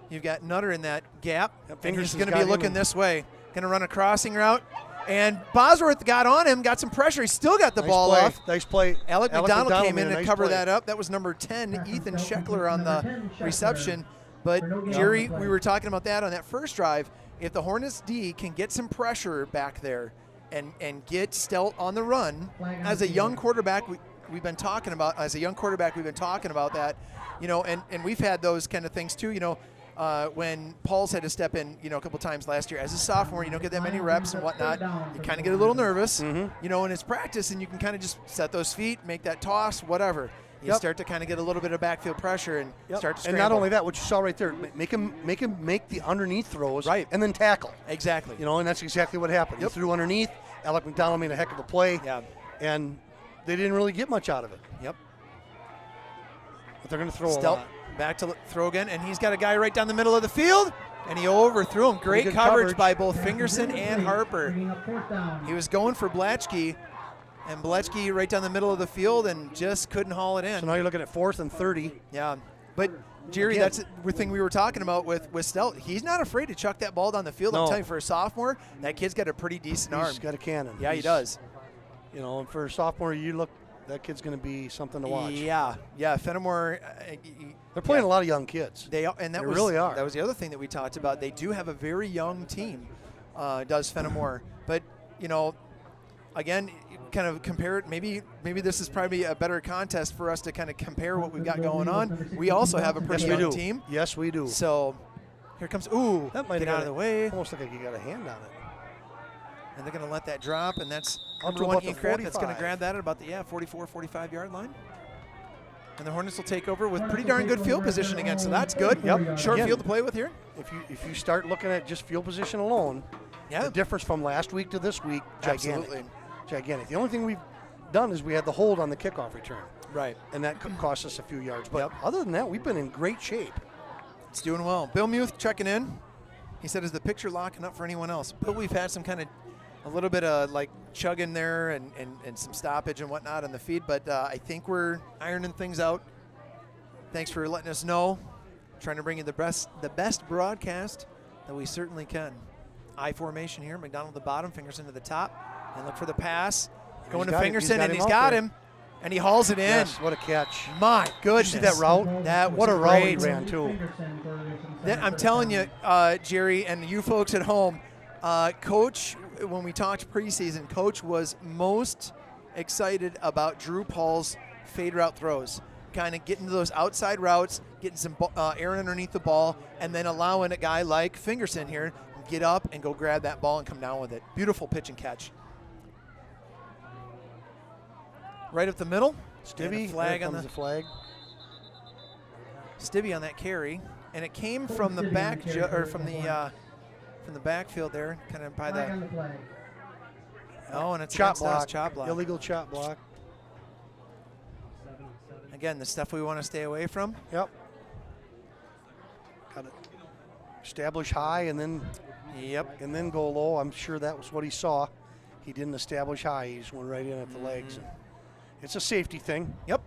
You've got Nutter in that gap. Yep, And Fingers he's has going to got be him looking and- this way. Going to run a crossing route. And Bosworth got on him, got some pressure. He still got the nice ball play. off. Nice play. Alec McDonald came made in a to nice cover play. that up. That was number 10, Ethan Scheckler on Number the 10, Scheckler. reception. But For no gain Jerry, on the play. we were talking about that on that first drive. If the Hornets D can get some pressure back there and get Stelt on the run, Flag on as the a young field. quarterback, we've been talking about that, you know, and we've had those kind of things too, you know. When Paul's had to step in, you know, a couple times last year as a sophomore, you don't get that many reps and whatnot. You kind of get a little nervous, you know, in his practice, and you can kind of just set those feet, make that toss, whatever. You Yep. start to kind of get a little bit of backfield pressure and Yep. start to And scramble. not only that, what you saw right there, make him make the underneath throws, Right. and then tackle. Exactly. You know, and that's exactly what happened. Yep. He threw underneath. Alec McDonald made a heck of a play. Yeah. And they didn't really get much out of it. Yep. But they're going to throw a Stelt lot. back to throw again, and he's got a guy right down the middle of the field, and he overthrew him. Great good coverage coverage. by both Fingerson and Harper. Bringing up fourth down. He was going for Blatchke, and Blatchke right down the middle of the field and just couldn't haul it in. So now you're looking at 4th and 30. Yeah, but Jerry, Again. that's the thing we were talking about with Stelt. He's not afraid to chuck that ball down the field. I'm No. telling you, for a sophomore, that kid's got a pretty decent arm. He's got a cannon. Yeah, he He's- does. You know, and for a sophomore, that kid's going to be something to watch. Yeah, Fennimore. They're playing yeah. a lot of young kids. They are, and that They was really are. That was the other thing that we talked about. They do have a very young team, does Fennimore. But you know, again, kind of compare it. Maybe this is probably a better contest for us to kind of compare what we've got going on. We also have a pretty Yes, we young do. team. Yes, we do. So here comes. Ooh, That might get have out of the way. Almost look like you got a hand on it. And they're going to let that drop, and that's Up number to 1 about the Ink Crab that's going to 45. grab that at about the 44, 45 yard line. And the Hornets will take over with pretty darn good field position again, so that's good. Yep. Short Again. field to play with here. If you start looking at just field position alone, Yeah, the difference from last week to this week, gigantic. absolutely. Gigantic. The only thing we've done is we had the hold on the kickoff return, Right. and that cost us a few yards. But Yep. other than that, we've been in great shape. It's doing well. Bill Muth checking in. He said, is the picture locking up for anyone else? Bill, we've had some kind of a little bit of like chugging there and some stoppage and whatnot on the feed, but I think we're ironing things out. Thanks for letting us know. Trying to bring you the best broadcast that we certainly can. I formation here. McDonald at the bottom, Fingerson to the top, and look for the pass. Going to got him. Fingerson, and he's out got there. him, and he hauls it in. Yes, what a catch. My Did goodness. you see that route? That was What a route he great. ran, too. I'm telling you, Jerry, and you folks at home, Coach, when we talked preseason, Coach was most excited about Drew Paul's fade route throws, kind of getting to those outside routes, getting some air underneath the ball, and then allowing a guy like Fingerson here get up and go grab that ball and come down with it. Beautiful pitch and catch. right up the middle. Stibby, flag there on comes the flag. Stibby on that carry, and it came from the back from the backfield there, kind of by Flag on the. the flag. Oh, and it's Chop against us, block. chop block. Illegal chop block. Again, the stuff we want to stay away from. Yep. Got to establish high and then go low. I'm sure that was what he saw. He didn't establish high. He just went right in at the legs. It's a safety thing. Yep.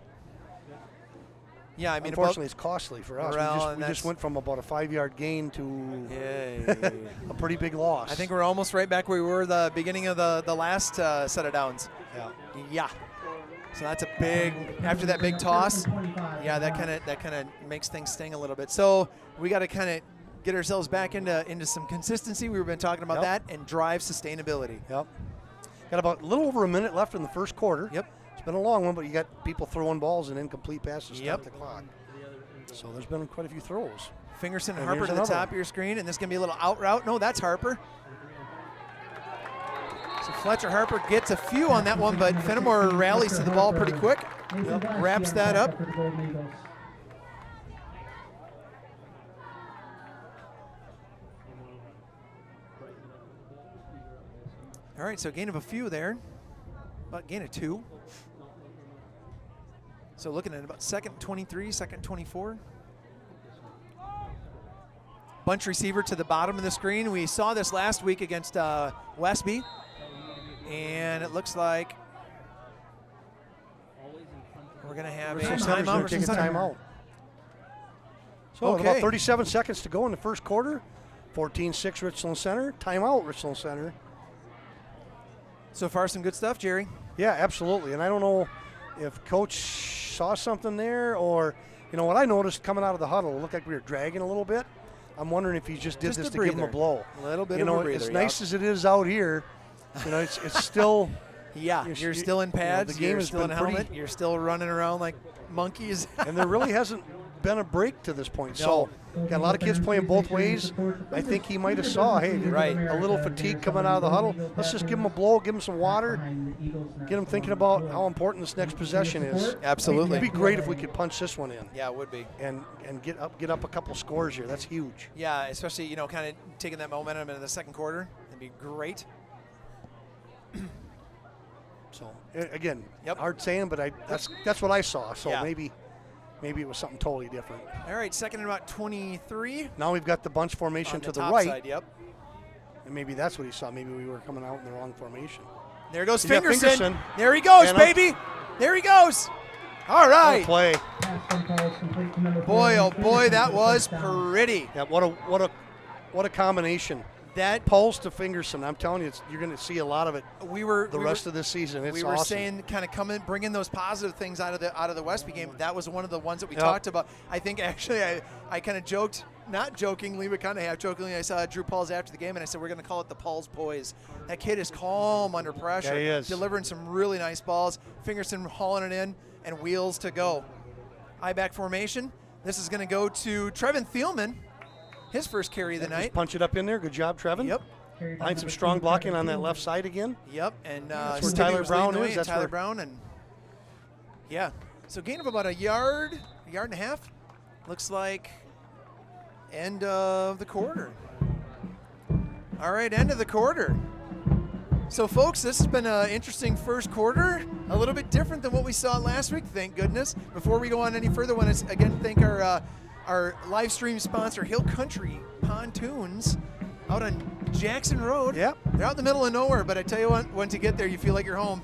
Yeah, I mean, unfortunately, it's costly for us. Morale, we just went from about a 5-yard gain to yeah. a pretty big loss. I think we're almost right back where we were the beginning of the last set of downs. Yeah. So that's a big, after that big toss, yeah, that kind of makes things sting a little bit. So we got to kind of get ourselves back into some consistency. We've been talking about that, and drive sustainability. Yep. Got about a little over a minute left in the first quarter. Yep. It's been a long one, but you got people throwing balls and incomplete passes to stop the clock. So there's been quite a few throws. Fingerson and And Harper here's to the another top of your screen, and this is going to be a little out route. No, that's Harper. So Fletcher Harper gets a few on that one, but Fennimore rallies to the ball pretty quick. Wraps that up. All right, so gain of a few there, about gain of 2. So looking at about second 23, second 24. Bunch receiver to the bottom of the screen. We saw this last week against Westby, and it looks like we're going to have a timeout. Take a timeout. So Okay. about 37 seconds to go in the first quarter. 14-6 Richland Center. Timeout Richland Center. So far, some good stuff, Jerry. Yeah, absolutely. And I don't know if Coach saw something there or, what I noticed coming out of the huddle, it looked like we were dragging a little bit. I'm wondering if he just did this to give him a blow. A little bit of a breather. As nice as it is out here, it's still. Yeah, you're still in pads. The game you're has still in been a helmet. You're still running around like monkeys. And there really hasn't been a break to this point. No. So got a lot of kids playing both ways. I think he might have saw, hey, a little fatigue coming out of the huddle. Let's just give him a blow, give him some water, get him thinking about how important this next possession is. Absolutely. It'd be great if we could punch this one in. Yeah, it would be. And get up a couple scores here. That's huge. Yeah, especially, kind of taking that momentum into the second quarter. That'd be great. So again, Yep. hard saying, but that's what I saw. So Yeah. maybe it was something totally different. All right, second and about 23. Now we've got the bunch formation On to the top right, side, yep. and maybe that's what he saw. Maybe we were coming out in the wrong formation. There goes He's got Fingerson. Fingerson. There he goes, And baby. There he goes. All What right. a play. Boy, oh boy, that was pretty. Yeah, what a combination. That Pulse to Fingerson. I'm telling you, you're going to see a lot of it we were the rest of this season. It's we were awesome. saying kind of bringing those positive things out of the Westby game. That was one of the ones that we Yep. talked about. I think actually I kind of joked, not jokingly, but kind of half jokingly. I saw Drew Pauls after the game, and I said we're going to call it the Pauls Poise. That kid is calm under pressure. Yeah, he is. Delivering some really nice balls. Fingerson hauling it in, and wheels to go. I-back formation. This is going to go to Trevin Thielman. His first carry of the night. Just punch it up in there. Good job, Trevin. Yep. Find some strong blocking on that left side again. Yep, and That's where Stevie Tyler was Brown leading the way, is. and That's Tyler where- Brown, and yeah. So gain of about a yard and a half. Looks like end of the quarter. All right, end of the quarter. So, folks, this has been an interesting first quarter. A little bit different than what we saw last week, thank goodness. Before we go on any further, I want to again thank our live stream sponsor, Hill Country Pontoons, out on Jackson Road. Yep. They're out in the middle of nowhere, but I tell you what, once you get there, you feel like you're home.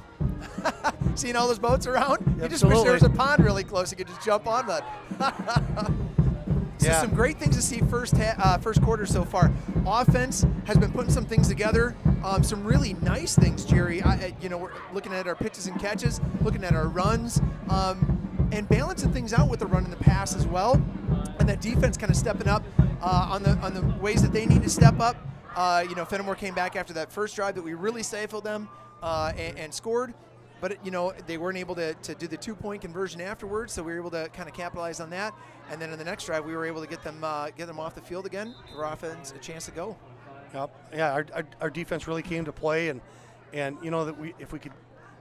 Seeing all those boats around, you just wish there was a pond really close. You could just jump on that. So Yeah. some great things to see first quarter so far. Offense has been putting some things together. Some really nice things, Jerry. We're looking at our pitches and catches, looking at our runs, and balancing things out with the run and the pass as well. And that defense kind of stepping up on the ways that they need to step up. Fennimore came back after that first drive that we really stifled them and scored. But, they weren't able to do the 2-point conversion afterwards, so we were able to kind of capitalize on that. And then in the next drive, we were able to get them off the field again, give our offense a chance to go. Yep. Yeah, our defense really came to play, and that if we could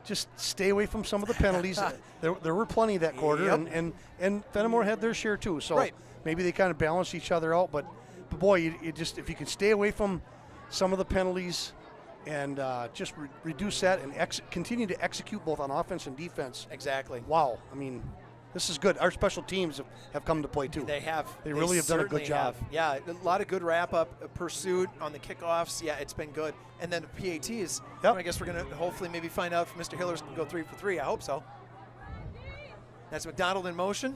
just stay away from some of the penalties. There were plenty that quarter, Yep. and Fennimore had their share too. So Right. maybe they kind of balanced each other out. But boy, you just if you can stay away from some of the penalties and just reduce that and continue to execute both on offense and defense. Exactly. Wow, I mean, this is good. Our special teams have come to play too. They have. They really have done a good certainly job. have. Yeah, a lot of good wrap-up pursuit on the kickoffs. Yeah, it's been good. And then the PATs. Yep. I guess we're going to hopefully maybe find out if Mr. Hillers can go 3 for 3. I hope so. That's McDonald in motion.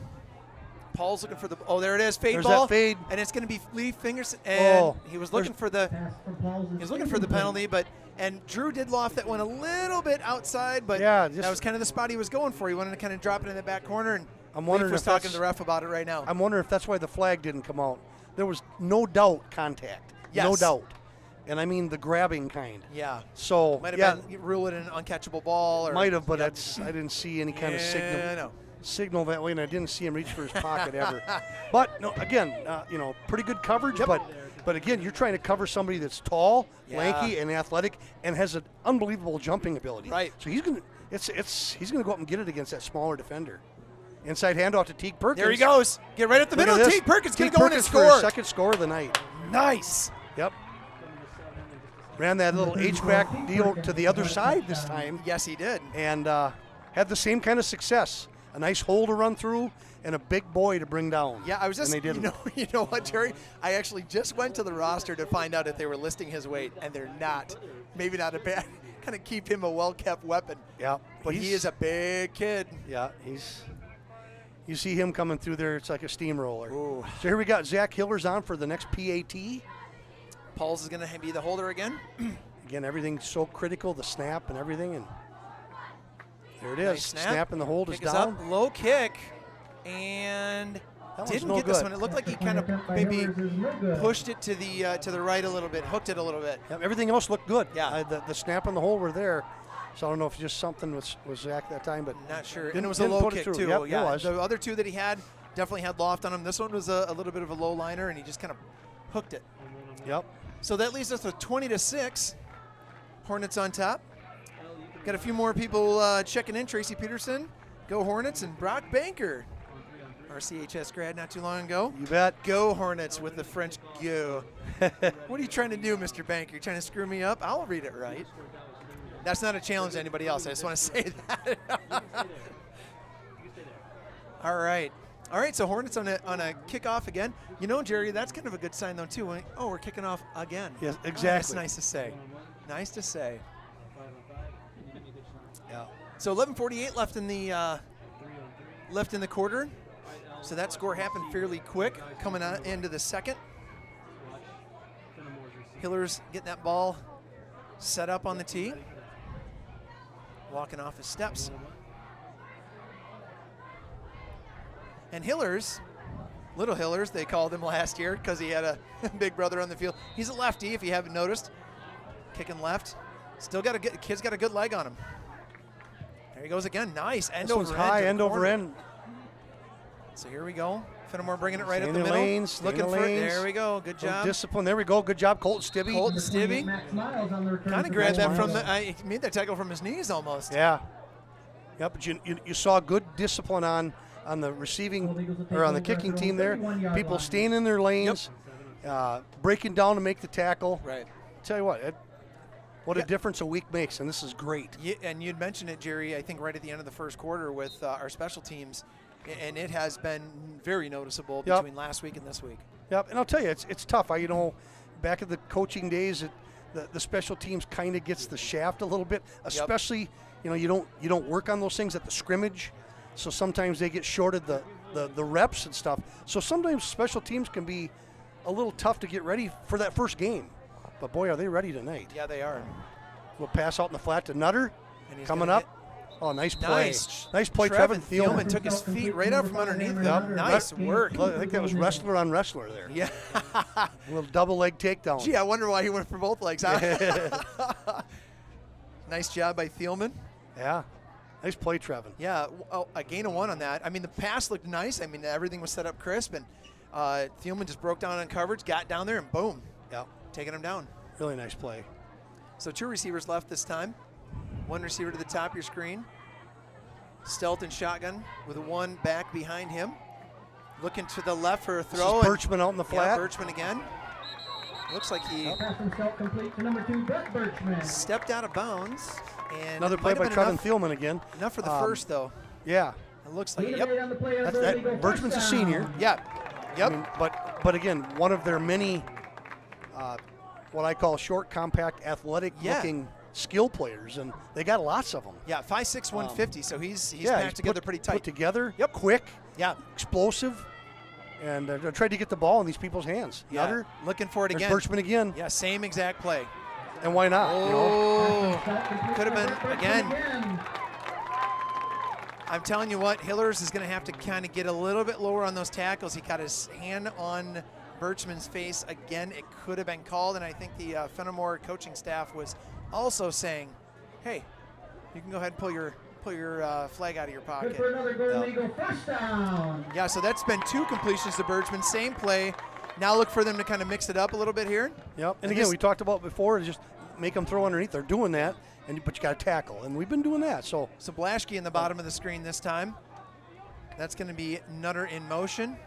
Paul's looking for the. Oh, there it is. Fade There's ball. that fade. And it's going to be Lee Fingers. And he was looking for the. Pass from Pauls is He was looking for the penalty, and Drew did loft that one a little bit outside, but Yeah, that was kind of the spot he was going for. He wanted to kind of drop it in the back corner, and I'm wondering Leaf was if talking that's- to the ref about it right now. I'm wondering if that's why the flag didn't come out. There was no doubt contact. Yes. No doubt. And I mean the grabbing kind. Yeah. So Might yeah, have been rule it an uncatchable ball. Or, might have, but yeah. I didn't see any kind of Yeah, no. signal that way, and I didn't see him reach for his pocket ever. But no, again, pretty good coverage. But again, you're trying to cover somebody that's tall, Yeah. lanky, and athletic, and has an unbelievable jumping ability. Right. So he's gonna go up and get it against that smaller defender. Inside handoff to Teague Perkins. There he goes. Get right up the Look middle. at this. Teague Perkins going Teague to go in and Perkins for his score. second score of the night. Nice. Yep. Ran that little H-back deal to the other side this time, Yes, he did. and had the same kind of success. A nice hole to run through and a big boy to bring down. Yeah, I was just, And they didn't. you know what, Jerry? I actually just went to the roster to find out if they were listing his weight, and they're not. Maybe not a bad, kind of keep him a well-kept weapon. Yeah, But he is a big kid. Yeah, you see him coming through there, it's like a steamroller. Ooh. So here we got Zach Hillers on for the next PAT. Paul's is going to be the holder again. Again, everything's so critical, the snap and everything, and there it is. Nice snap. And the hold Kick is is down. up, low kick, and That one's didn't no get this good. one. It looked like he kind of maybe pushed it to the right a little bit, hooked it a little bit. Yep, everything else looked good. Yeah. The snap and the hole were there. So I don't know if just something was Zach that time, but Not sure. Didn't- And it was a didn't low put it kick through. too. Yep, it Yeah, was. the other two that he had definitely had loft on him. This one was a little bit of a low liner, and he just kind of hooked it. Yep. So that leaves us with 20-6. Hornets on top. Got a few more people checking in. Tracy Peterson, go Hornets, and Brock Banker, our CHS grad not too long ago. You bet. Go Hornets with the French go. What are you trying to do, Mr. Banker? You trying to screw me up? I'll read it right. That's not a challenge to anybody else. I just want to say that. All right. All right, so Hornets on a kickoff again. You know, Jerry, that's kind of a good sign, though, too. We're kicking off again. Yes, Oh, exactly. that's nice to say. Nice to say. Yeah. So 11:48 left in the quarter. So that score happened fairly quick, coming on into the second. Hillers getting that ball set up on the tee, walking off his steps. And Hillers, little Hillers, they called him last year because he had a big brother on the field. He's a lefty, if you haven't noticed, kicking left. Still got kid's got a good leg on him. There he goes again. Nice end This over one's end. high, to the end over corner. end. So here we go. Fennimore bringing it right Stay up in the the middle. lanes, stay in Looking the for lanes. There we go. Good Little job. discipline. There we go. Good job, Colton Stibbe. Colton Stibbe Max Miles on the return kind of for grabbed that Miles. from he made that tackle from his knees almost. Yeah. Yep, but you saw good discipline on the receiving or on the kicking team there. People staying in their lanes, breaking down to make the tackle. Right. Tell you what, what a difference a week makes, and this is great. And you'd mentioned it, Jerry, I think right at the end of the first quarter with our special teams, and it has been very noticeable Yep. between last week and this week. Yep, and I'll tell you, it's tough. Back in the coaching days, the special teams kind of gets the shaft a little bit, especially you don't work on those things at the scrimmage, so sometimes they get shorted the reps and stuff. So sometimes special teams can be a little tough to get ready for that first game. But boy, are they ready tonight. Yeah, they are. We'll pass out in the flat to Nutter, And he's coming gonna up. Oh, nice play. Nice play, Trevin Trevin Thielman. Thielman took his feet right out from underneath him. Yep. Nice work. I think that was wrestler on wrestler there. Yeah. A little double leg takedown. Gee, I wonder why he went for both legs. Huh? Nice job by Thielman. Yeah. Nice play, Trevin. Yeah, a gain of 1 on that. I mean, the pass looked nice. I mean, everything was set up crisp, and Thielman just broke down on coverage, got down there, and boom, Yeah. taking him down. Really nice play. So 2 receivers left this time. One receiver to the top of your screen. Stelton shotgun with one back behind him. Looking to the left for a throw. This is Birchman out in the flat. Yeah, Birchman again. Looks like he Pass from Stelton complete to number 2, Brett Birchman. stepped out of bounds. And Another it play might by have been Trevin Thielman again. enough for the first, though. Yeah. It looks like, Lead yep. on the play of the That's Golden Eagle, that. Birchman's a first senior. down. Yeah. Yep. I mean, but again, one of their many, what I call short, compact, athletic-looking skill players, and they got lots of them. Yeah, 5'6", 150, so he's Yeah, packed together pretty tight. Put together, Yep. quick, Yeah. explosive, and tried to get the ball in these people's hands. Yeah. Nutter, Looking for it there's again. Birchman again, Yeah, same exact play. and why not? You know? Oh, Pass from Stelton could have complete been to Brett Birchman again. I'm telling you what, Hillers is going to have to kind of get a little bit lower on those tackles. He got his hand on Birchman's face again. It could have been called, and I think the Fennimore coaching staff was also saying, "Hey, you can go ahead and pull your flag out of your Good pocket." for another Golden Eagle, first down. Yeah, so that's been 2 completions to Birchman. Same play. Now look for them to kind of mix it up a little bit here. Yep. And And again, this- we talked about before, is just make them throw underneath. They're doing that, but you got to tackle, and we've been doing that. So So Blaschke in the bottom of the screen this time. That's going to be Nutter in motion.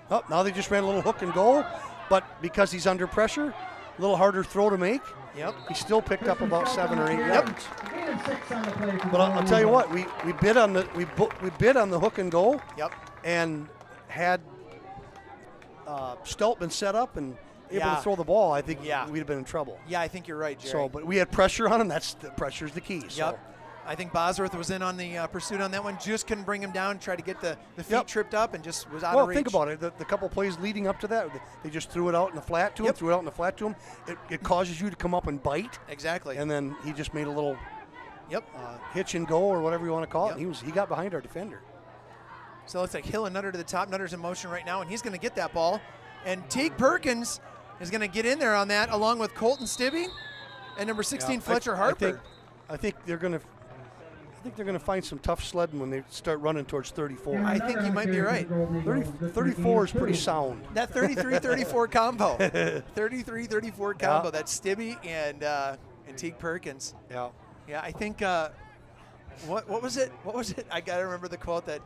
oh, now they just ran a little hook and goal, but because he's under pressure, a little harder throw to make. Yep. He still picked up about 7 or 8 Yep. yards. Gain of 6 on the play for But I'll Golden tell you Eagle. what, we bid on the we bid on the hook and goal, Yep. and had Steltman set up and able Yeah. to throw the ball. I think Yeah. we'd have been in trouble. Yeah, I think you're right, Jerry. So, but we had pressure on him. That's the pressure's the key. So. Yep. I think Bosworth was in on the pursuit on that one. Just couldn't bring him down. Tried to get the feet Yep. tripped up and just was out Well, of reach. think about it. The couple plays leading up to that, they just threw it out in the flat to him. Yep. Threw it out in the flat to him. It causes you to come up and bite, Exactly. and then he just made a little Yep. hitch and go or whatever you want to call Yep. it. And he got behind our defender. So it looks like Hill and Nutter to the top. Nutter's in motion right now, and he's going to get that ball. And Teague Perkins is going to get in there on that, along with Colton Stibbe and number 16 Yeah, Fletcher Harper. I think they're going to. I think they're going to find some tough sledding when they start running towards 34. I think you might be right. 34 is pretty sound. That 33-34 combo. 33-34 combo. Yeah. That's Stibbe and Teague Perkins. Yeah. Yeah, I think what was it? What was it? I gotta remember the quote that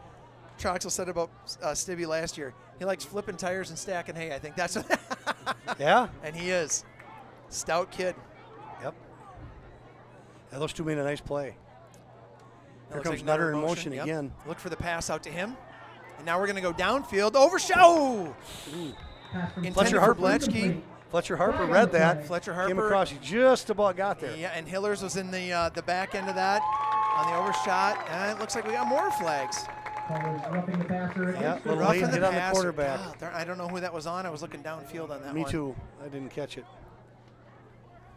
Troxel said about Stibbe last year. He likes flipping tires and stacking hay. I think that's what Yeah. and he is. Stout kid. Yep. Yeah, those two made a nice play. Here Looks comes like Nutter in motion. motion Yep. again. Look for the pass out to him. And now we're gonna go downfield. Overshow! Intended Fletcher for Harper. Bletchke. Fletcher Harper read that. Fletcher Came Harper. across. He just about got there. Yeah, and Hillers was in the back end of that on the overshot. And it looks like we got more flags. Roughing the passer against Yeah, the little Roughing late hit on the passer. quarterback. God, I don't know who that was on. I was looking downfield on that Me one. too. I didn't catch it.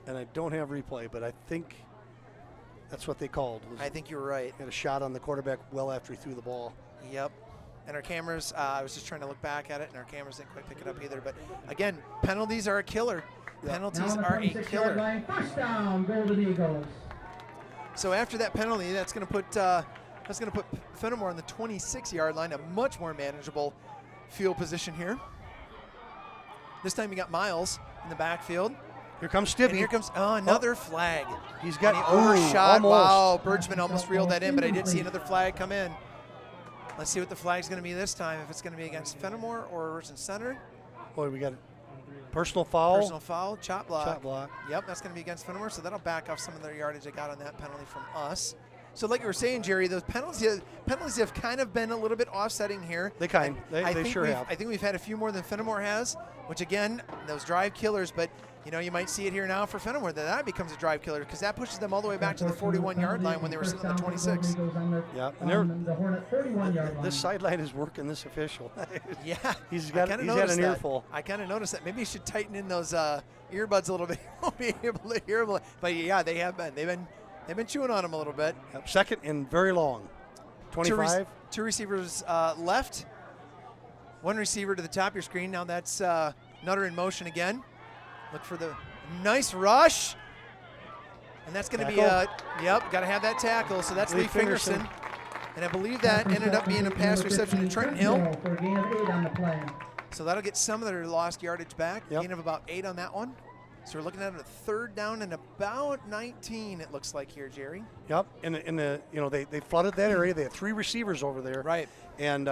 And I don't have replay, but I think that's what they called. Was I think you're right. had a shot on the quarterback well after he threw the ball. Yep. And our cameras, I was just trying to look back at it, and our cameras didn't quite pick it up either. But again, penalties are a killer. Penalties Now on the are a 26-yard killer. line, first down, Golden Eagles. So after that penalty, that's going to put Fennimore on the 26-yard line, a much more manageable field position here. This time you got Miles in the backfield. Here comes And Stibbe. here comes another flag. He's got And he overshot. almost. Wow, Birchman almost reeled that in, but I did see another flag come in. Let's see what the flag's going to be this time. If it's going to be against Fennimore or Richland Center. Boy, we got personal foul. Personal foul, chop block. Chop block. Yep, that's going to be against Fennimore, so that'll back off some of their yardage they got on that penalty from us. So like you were saying, Jerry, those penalties have kind of been a little bit offsetting here. They think sure have. I think we've had a few more than Fennimore has, which again, those drive killers, but you might see it here now for Fennimore that becomes a drive killer because that pushes them all the way back to the 41-yard line when they were sitting on the 26. Yeah, and The Hornet 31-yard line. this sideline is working this official. Yeah, he's I had kinda an noticed that. earful. I kind of noticed that. Maybe you should tighten in those earbuds a little bit. You'll be able to hear them. But yeah, they have been. They've been chewing on them a little bit. Yep, second and very long. 25. Two receivers left. One receiver to the top of your screen. Now that's Nutter in motion again. Look for the nice rush. And that's going to be got to have that tackle. So that's Lee Fingerson. And I believe that ended up being a pass reception to Trenton Hill. For a gain of 8 on the play. So that'll get some of their lost yardage back. Yep. Gain of about 8 on that one. So we're looking at a 3rd down and about 19. It looks like here, Jerry. Yep. In the they flooded that area. They had 3 receivers over there. Right. And